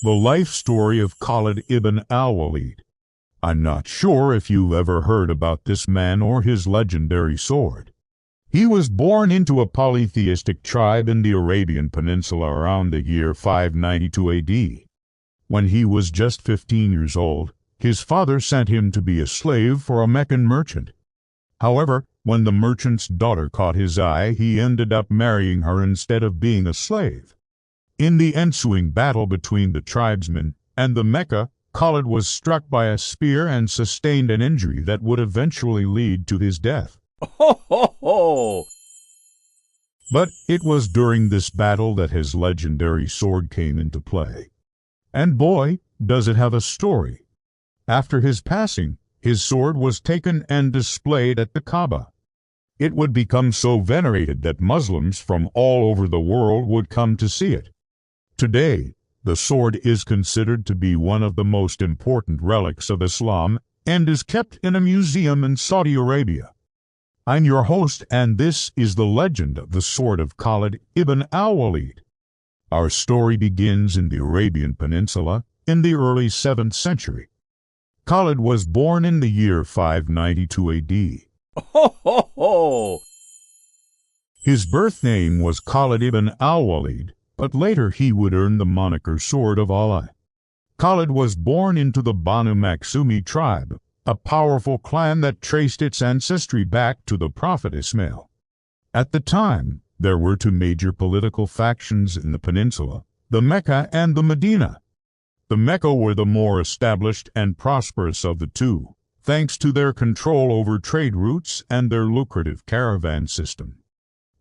The life story of Khalid ibn al-Walid. I'm not sure if you've ever heard about this man or his legendary sword. He was born into a polytheistic tribe in the Arabian Peninsula around the year 592 AD. When he was just 15 years old, his father sent him to be a slave for a Meccan merchant. However, when the merchant's daughter caught his eye, he ended up marrying her instead of being a slave. In the ensuing battle between the tribesmen and the Mecca, Khalid was struck by a spear and sustained an injury that would eventually lead to his death. Ho, ho, ho! But it was during this battle that his legendary sword came into play. And boy, does it have a story. After his passing, his sword was taken and displayed at the Kaaba. It would become so venerated that Muslims from all over the world would come to see it. Today, the sword is considered to be one of the most important relics of Islam and is kept in a museum in Saudi Arabia. I'm your host, and this is the legend of the sword of Khalid ibn al-Walid. Our story begins in the Arabian Peninsula in the early 7th century. Khalid was born in the year 592 AD. Ho, ho, ho! His birth name was Khalid ibn al-Walid, but later he would earn the moniker Sword of Allah. Khalid was born into the Banu Makhzumi tribe, a powerful clan that traced its ancestry back to the Prophet Ismail. At the time, there were two major political factions in the peninsula, the Mecca and the Medina. The Mecca were the more established and prosperous of the two, thanks to their control over trade routes and their lucrative caravan system.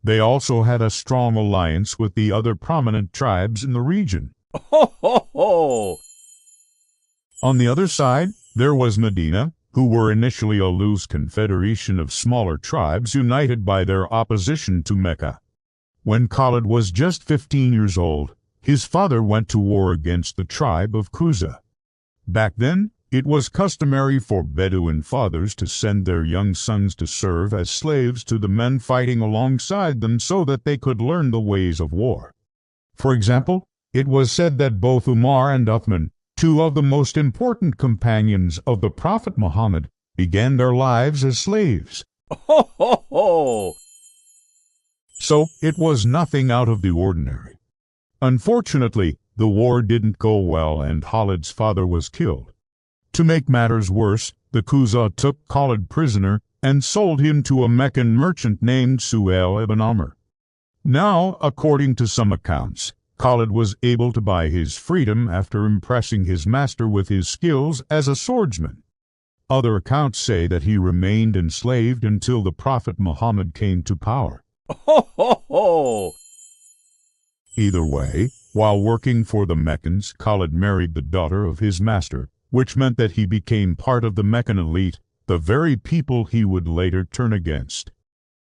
They also had a strong alliance with the other prominent tribes in the region. Ho, ho, ho! On the other side, there was Medina, who were initially a loose confederation of smaller tribes united by their opposition to Mecca. When Khalid was just 15 years old, his father went to war against the tribe of Kuza. Back then, it was customary for Bedouin fathers to send their young sons to serve as slaves to the men fighting alongside them so that they could learn the ways of war. For example, it was said that both Umar and Uthman, two of the most important companions of the Prophet Muhammad, began their lives as slaves. Ho, ho, ho! So it was nothing out of the ordinary. Unfortunately, the war didn't go well and Khalid's father was killed. To make matters worse, the Kuza took Khalid prisoner and sold him to a Meccan merchant named Suhail ibn Amr. Now, according to some accounts, Khalid was able to buy his freedom after impressing his master with his skills as a swordsman. Other accounts say that he remained enslaved until the Prophet Muhammad came to power. Ho, ho, ho! Either way, while working for the Meccans, Khalid married the daughter of his master, which meant that he became part of the Meccan elite, the very people he would later turn against.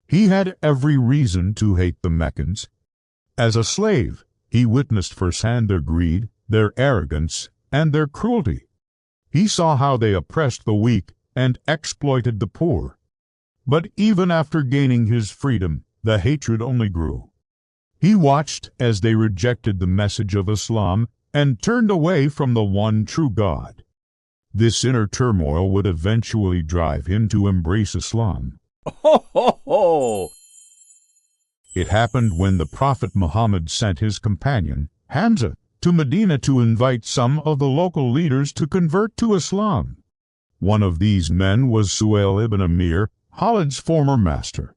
He had every reason to hate the Meccans. As a slave, he witnessed firsthand their greed, their arrogance, and their cruelty. He saw how they oppressed the weak and exploited the poor. But even after gaining his freedom, the hatred only grew. He watched as they rejected the message of Islam and turned away from the one true God. This inner turmoil would eventually drive him to embrace Islam. Ho, ho, ho! It happened when the Prophet Muhammad sent his companion, Hamza, to Medina to invite some of the local leaders to convert to Islam. One of these men was Suhail ibn Amr, Khalid's former master.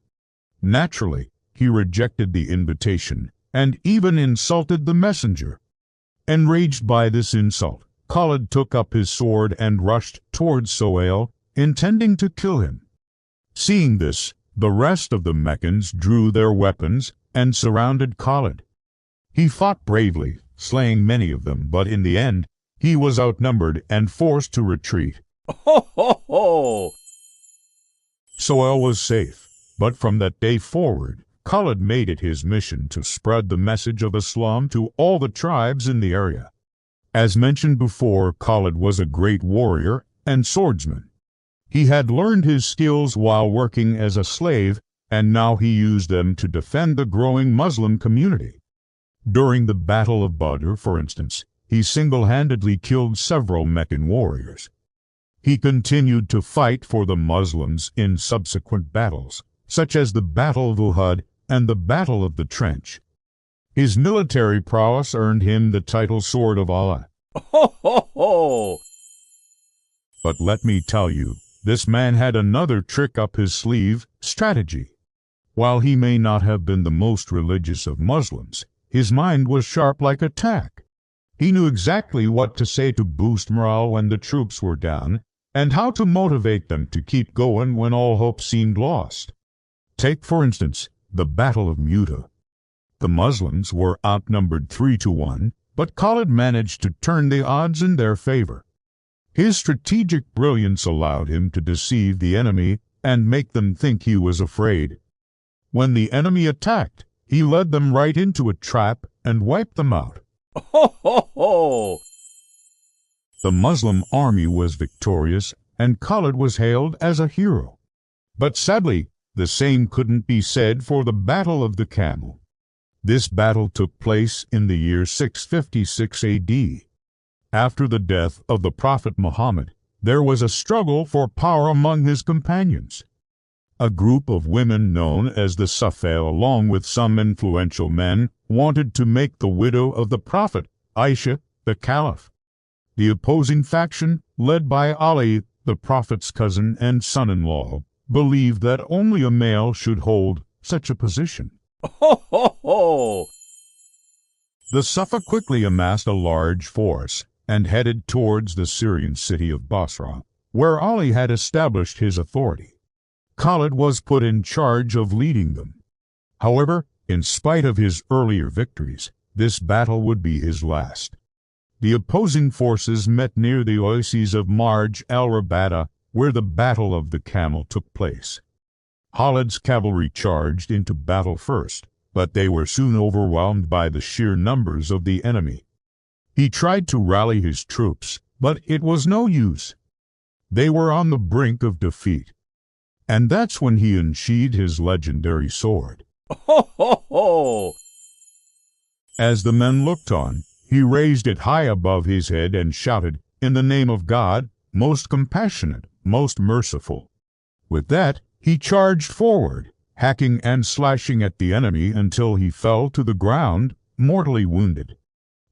Naturally, he rejected the invitation and even insulted the messenger. Enraged by this insult, Khalid took up his sword and rushed towards Suhail, intending to kill him. Seeing this, the rest of the Meccans drew their weapons and surrounded Khalid. He fought bravely, slaying many of them, but in the end, he was outnumbered and forced to retreat. Ho, ho, ho! Suhail was safe, but from that day forward, Khalid made it his mission to spread the message of Islam to all the tribes in the area. As mentioned before, Khalid was a great warrior and swordsman. He had learned his skills while working as a slave, and now he used them to defend the growing Muslim community. During the Battle of Badr, for instance, he single-handedly killed several Meccan warriors. He continued to fight for the Muslims in subsequent battles, such as the Battle of Uhud and the Battle of the Trench. His military prowess earned him the title Sword of Allah. Ho, ho, ho! But let me tell you, this man had another trick up his sleeve: strategy. While he may not have been the most religious of Muslims, his mind was sharp like a tack. He knew exactly what to say to boost morale when the troops were down, and how to motivate them to keep going when all hope seemed lost. Take, for instance, the Battle of Uhud. The Muslims were outnumbered 3-1, but Khalid managed to turn the odds in their favor. His strategic brilliance allowed him to deceive the enemy and make them think he was afraid. When the enemy attacked, he led them right into a trap and wiped them out. Ho, ho, ho! The Muslim army was victorious, and Khalid was hailed as a hero. But sadly, the same couldn't be said for the Battle of the Camel. This battle took place in the year 656 A.D. After the death of the Prophet Muhammad, there was a struggle for power among his companions. A group of women known as the Safa, along with some influential men, wanted to make the widow of the Prophet, Aisha, the Caliph. The opposing faction, led by Ali, the Prophet's cousin and son-in-law, believed that only a male should hold such a position. Ho, ho, ho! The Safa quickly amassed a large force and headed towards the Syrian city of Basra, where Ali had established his authority. Khalid was put in charge of leading them. However, in spite of his earlier victories, this battle would be his last. The opposing forces met near the oases of Marj al-Rabada, where the Battle of the Camel took place. Khalid's cavalry charged into battle first, but they were soon overwhelmed by the sheer numbers of the enemy. He tried to rally his troops, but it was no use. They were on the brink of defeat. And that's when he unsheathed his legendary sword. Ho, ho, ho! As the men looked on, he raised it high above his head and shouted, "In the name of God, most compassionate, most merciful." With that, he charged forward, hacking and slashing at the enemy until he fell to the ground, mortally wounded.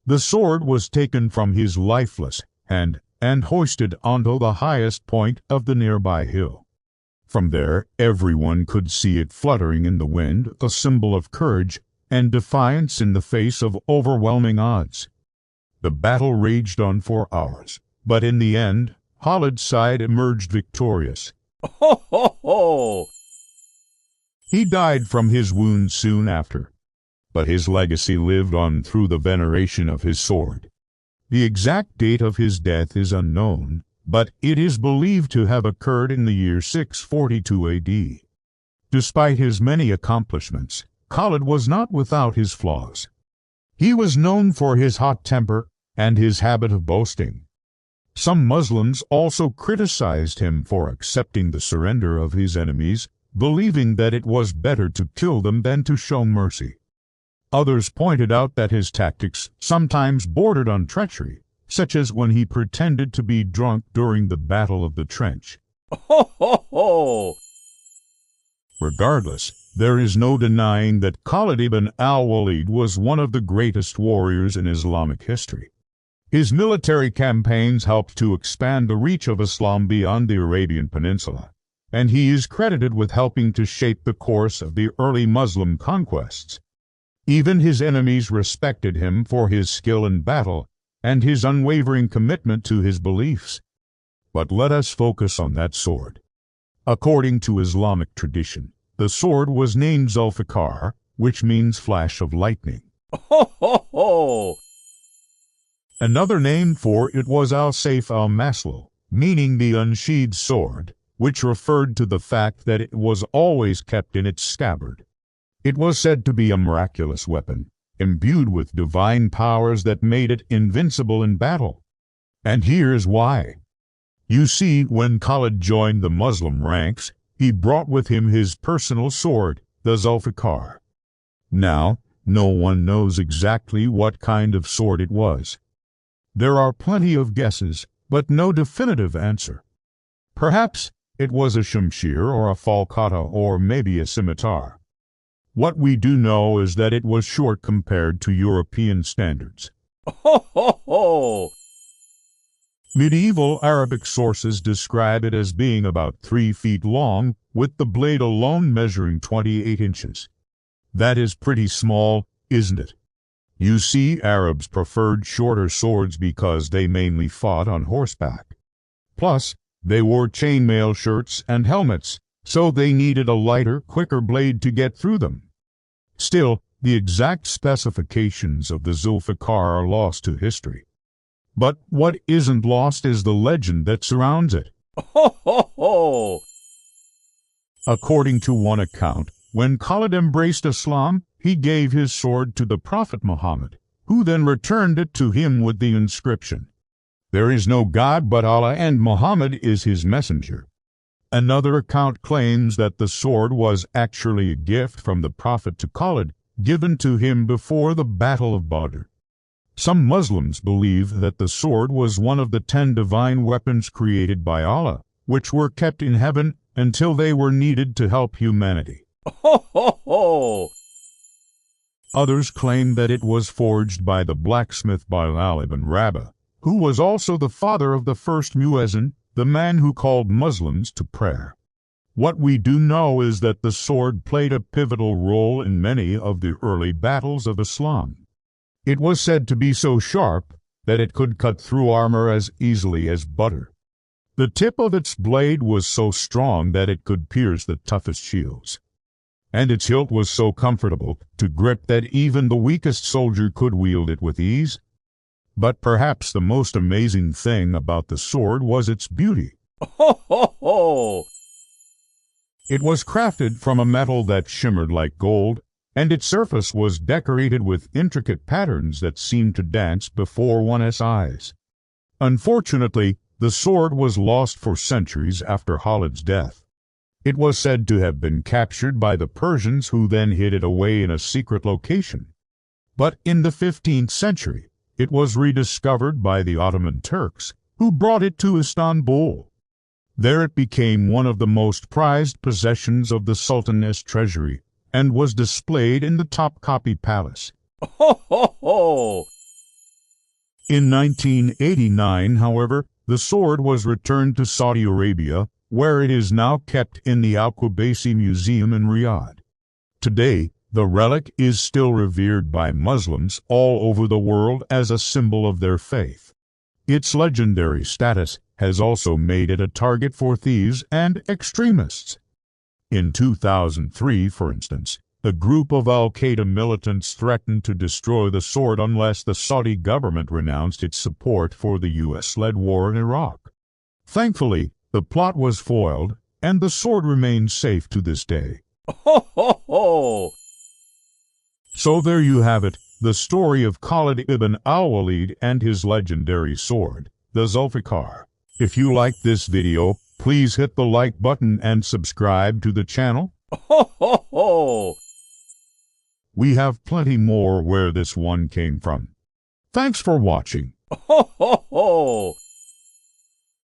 The sword was taken from his lifeless hand and hoisted onto the highest point of the nearby hill. From there, everyone could see it fluttering in the wind, a symbol of courage and defiance in the face of overwhelming odds. The battle raged on for hours, but in the end, Khalid's side emerged victorious. Ho, ho, ho! He died from his wounds soon after, but his legacy lived on through the veneration of his sword. The exact date of his death is unknown, but it is believed to have occurred in the year 642 A.D. Despite his many accomplishments, Khalid was not without his flaws. He was known for his hot temper and his habit of boasting. Some Muslims also criticized him for accepting the surrender of his enemies, believing that it was better to kill them than to show mercy. Others pointed out that his tactics sometimes bordered on treachery, such as when he pretended to be drunk during the Battle of the Trench. Ho, ho, ho! Regardless, there is no denying that Khalid ibn al-Walid was one of the greatest warriors in Islamic history. His military campaigns helped to expand the reach of Islam beyond the Arabian Peninsula, and he is credited with helping to shape the course of the early Muslim conquests. Even his enemies respected him for his skill in battle and his unwavering commitment to his beliefs. But let us focus on that sword. According to Islamic tradition, the sword was named Zulfikar, which means flash of lightning. Ho, ho, ho! Another name for it was al-Sayf al-Maslul, meaning the unsheathed sword, which referred to the fact that it was always kept in its scabbard. It was said to be a miraculous weapon, imbued with divine powers that made it invincible in battle. And here's why. You see, when Khalid joined the Muslim ranks, he brought with him his personal sword, the Zulfikar. Now, no one knows exactly what kind of sword it was. There are plenty of guesses, but no definitive answer. Perhaps it was a shamshir or a falcata or maybe a scimitar. What we do know is that it was short compared to European standards. Ho, ho, ho! Medieval Arabic sources describe it as being about 3 feet long, with the blade alone measuring 28 inches. That is pretty small, isn't it? You see, Arabs preferred shorter swords because they mainly fought on horseback. Plus, they wore chainmail shirts and helmets, so they needed a lighter, quicker blade to get through them. Still, the exact specifications of the Zulfiqar are lost to history. But what isn't lost is the legend that surrounds it. Ho, ho, ho! According to one account, when Khalid embraced Islam, he gave his sword to the Prophet Muhammad, who then returned it to him with the inscription, "There is no God but Allah, and Muhammad is his messenger." Another account claims that the sword was actually a gift from the Prophet to Khalid, given to him before the Battle of Badr. Some Muslims believe that the sword was one of the 10 divine weapons created by Allah, which were kept in heaven until they were needed to help humanity. Ho, ho, ho! Others claim that it was forged by the blacksmith Bilal ibn Rabah, who was also the father of the first muezzin, the man who called Muslims to prayer. What we do know is that the sword played a pivotal role in many of the early battles of Islam. It was said to be so sharp that it could cut through armor as easily as butter. The tip of its blade was so strong that it could pierce the toughest shields. And its hilt was so comfortable to grip that even the weakest soldier could wield it with ease. But perhaps the most amazing thing about the sword was its beauty. Ho, ho, ho! It was crafted from a metal that shimmered like gold, and its surface was decorated with intricate patterns that seemed to dance before one's eyes. Unfortunately, the sword was lost for centuries after Khalid's death. It was said to have been captured by the Persians, who then hid it away in a secret location. But in the 15th century, it was rediscovered by the Ottoman Turks, who brought it to Istanbul. There it became one of the most prized possessions of the Sultan's treasury, and was displayed in the Topkapi Palace. Ho, ho, ho! In 1989, however, the sword was returned to Saudi Arabia, where it is now kept in the Al-Qubaisi Museum in Riyadh. Today, the relic is still revered by Muslims all over the world as a symbol of their faith. Its legendary status has also made it a target for thieves and extremists. In 2003, for instance, a group of al-Qaeda militants threatened to destroy the sword unless the Saudi government renounced its support for the U.S.-led war in Iraq. Thankfully, the plot was foiled, and the sword remains safe to this day. Ho, ho, ho! So there you have it, the story of Khalid ibn al-Walid and his legendary sword, the Zulfiqar. If you liked this video, please hit the like button and subscribe to the channel. Ho, ho, ho! We have plenty more where this one came from. Thanks for watching. Ho, ho, ho!